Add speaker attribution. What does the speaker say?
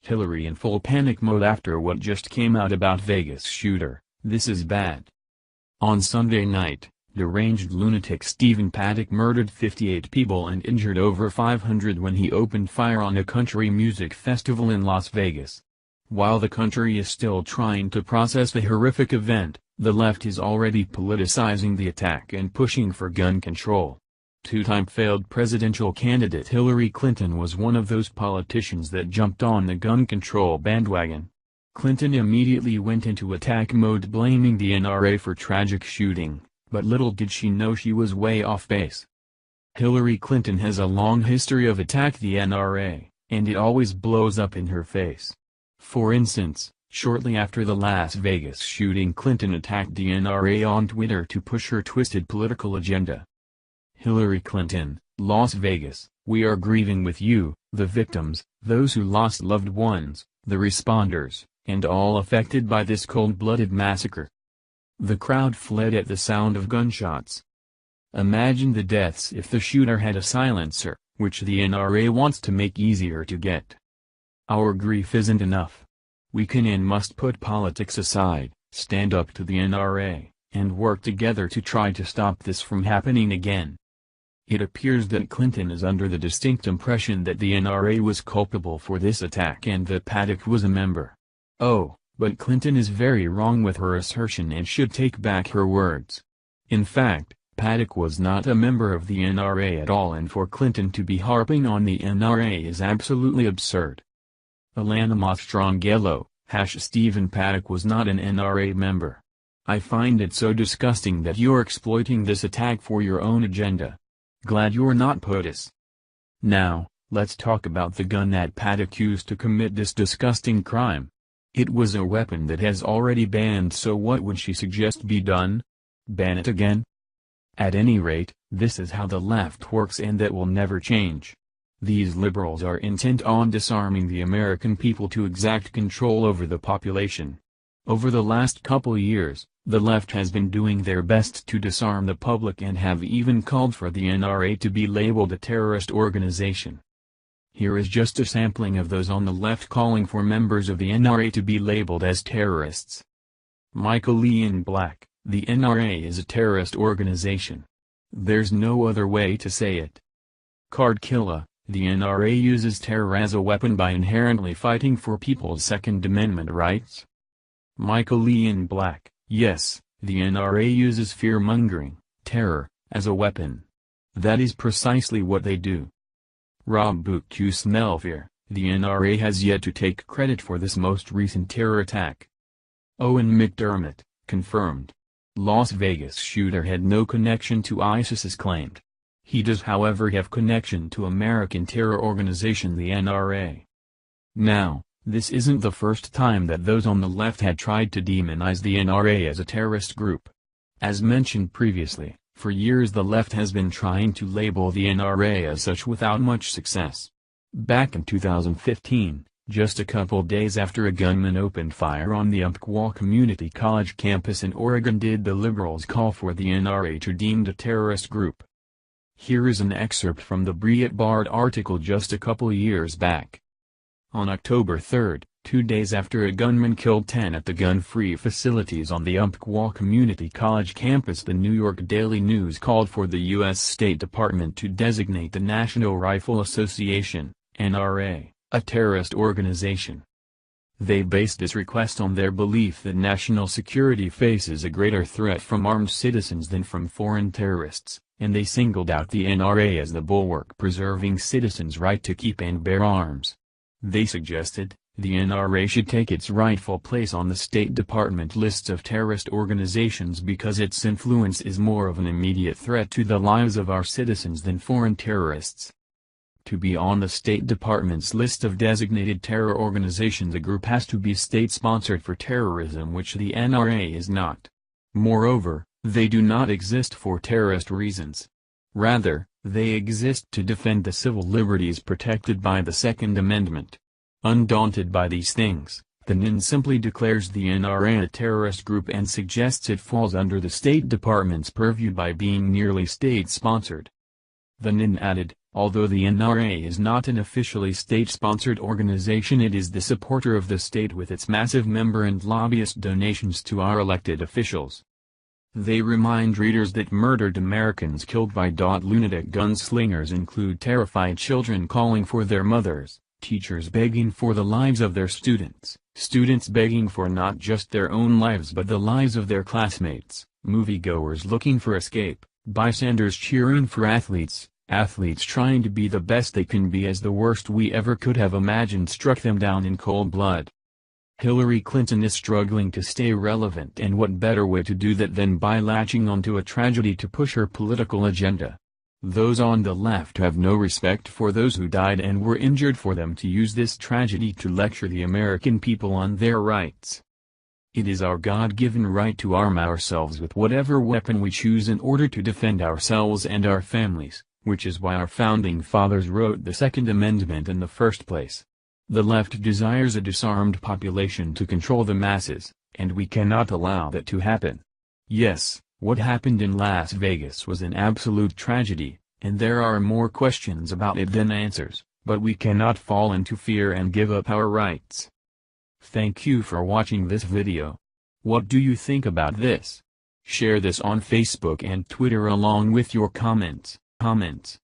Speaker 1: Hillary in full panic mode after what just came out about Vegas shooter. This is bad. On Sunday night, deranged lunatic Stephen Paddock murdered 58 people and injured over 500 when he opened fire on a country music festival in Las Vegas. While the country is still trying to process the horrific event, the left is already politicizing the attack and pushing for gun control. Two-time failed presidential candidate Hillary Clinton was one of those politicians that jumped on the gun control bandwagon. Clinton immediately went into attack mode blaming the NRA for tragic shooting, but little did she know she was way off base. Hillary Clinton has a long history of attack the NRA, and it always blows up in her face. For instance, shortly after the Las Vegas shooting, Clinton attacked the NRA on Twitter to push her twisted political agenda. Hillary Clinton, Las Vegas, we are grieving with you, the victims, those who lost loved ones, the responders, and all affected by this cold-blooded massacre. The crowd fled at the sound of gunshots. Imagine the deaths if the shooter had a silencer, which the NRA wants to make easier to get. Our grief isn't enough. We can and must put politics aside, stand up to the NRA, and work together to try to stop this from happening again. It appears that Clinton is under the distinct impression that the NRA was culpable for this attack and that Paddock was a member. Oh, but Clinton is very wrong with her assertion and should take back her words. In fact, Paddock was not a member of the NRA at all, and for Clinton to be harping on the NRA is absolutely absurd. Alana Mastrongello, Stephen Paddock was not an NRA member. I find it so disgusting that you're exploiting this attack for your own agenda. Glad you're not POTUS. Now, let's talk about the gun that Paddock used to commit this disgusting crime. It was a weapon that has already banned, so what would she suggest be done? Ban it again? At any rate, this is how the left works, and that will never change. These liberals are intent on disarming the American people to exact control over the population. Over the last couple years, the left has been doing their best to disarm the public and have even called for the NRA to be labeled a terrorist organization. Here is just a sampling of those on the left calling for members of the NRA to be labeled as terrorists. Michael Ian Black, the NRA is a terrorist organization. There's no other way to say it. Card Killa, the NRA uses terror as a weapon by inherently fighting for people's Second Amendment rights. Michael Ian Black, yes, the NRA uses fear-mongering, terror, as a weapon. That is precisely what they do. Rob Bukusnelfear, the NRA has yet to take credit for this most recent terror attack. Owen McDermott, confirmed. Las Vegas shooter had no connection to ISIS as claimed. He does however have connection to American terror organization the NRA. Now, this isn't the first time that those on the left had tried to demonize the NRA as a terrorist group. As mentioned previously, for years the left has been trying to label the NRA as such without much success. Back in 2015, just a couple days after a gunman opened fire on the Umpqua Community College campus in Oregon, did the liberals call for the NRA to deemed a terrorist group. Here is an excerpt from the Breitbart article just a couple years back. On October 3, 2 days after a gunman killed 10 at the gun-free facilities on the Umpqua Community College campus, the New York Daily News called for the U.S. State Department to designate the National Rifle Association, NRA, a terrorist organization. They based this request on their belief that national security faces a greater threat from armed citizens than from foreign terrorists, and they singled out the NRA as the bulwark preserving citizens' right to keep and bear arms. They suggested, the NRA should take its rightful place on the State Department lists of terrorist organizations because its influence is more of an immediate threat to the lives of our citizens than foreign terrorists. To be on the State Department's list of designated terror organizations, a group has to be state-sponsored for terrorism, which the NRA is not. Moreover, they do not exist for terrorist reasons. Rather, they exist to defend the civil liberties protected by the Second Amendment. Undaunted by these things, the NIN simply declares the NRA a terrorist group and suggests it falls under the State Department's purview by being nearly state-sponsored. The NIN added, Although the NRA is not an officially state-sponsored organization, it is the supporter of the state with its massive member and lobbyist donations to our elected officials. They remind readers that murdered Americans killed by lunatic gunslingers include terrified children calling for their mothers, teachers begging for the lives of their students, students begging for not just their own lives but the lives of their classmates, moviegoers looking for escape, bystanders cheering for athletes, athletes trying to be the best they can be as the worst we ever could have imagined struck them down in cold blood. Hillary Clinton is struggling to stay relevant, and what better way to do that than by latching onto a tragedy to push her political agenda. Those on the left have no respect for those who died and were injured for them to use this tragedy to lecture the American people on their rights. It is our God-given right to arm ourselves with whatever weapon we choose in order to defend ourselves and our families, which is why our founding fathers wrote the Second Amendment in the first place. The left desires a disarmed population to control the masses, and we cannot allow that to happen. Yes, what happened in Las Vegas was an absolute tragedy, and there are more questions about it than answers, but we cannot fall into fear and give up our rights. Thank you for watching this video. What do you think about this? Share this on Facebook and Twitter along with your comments.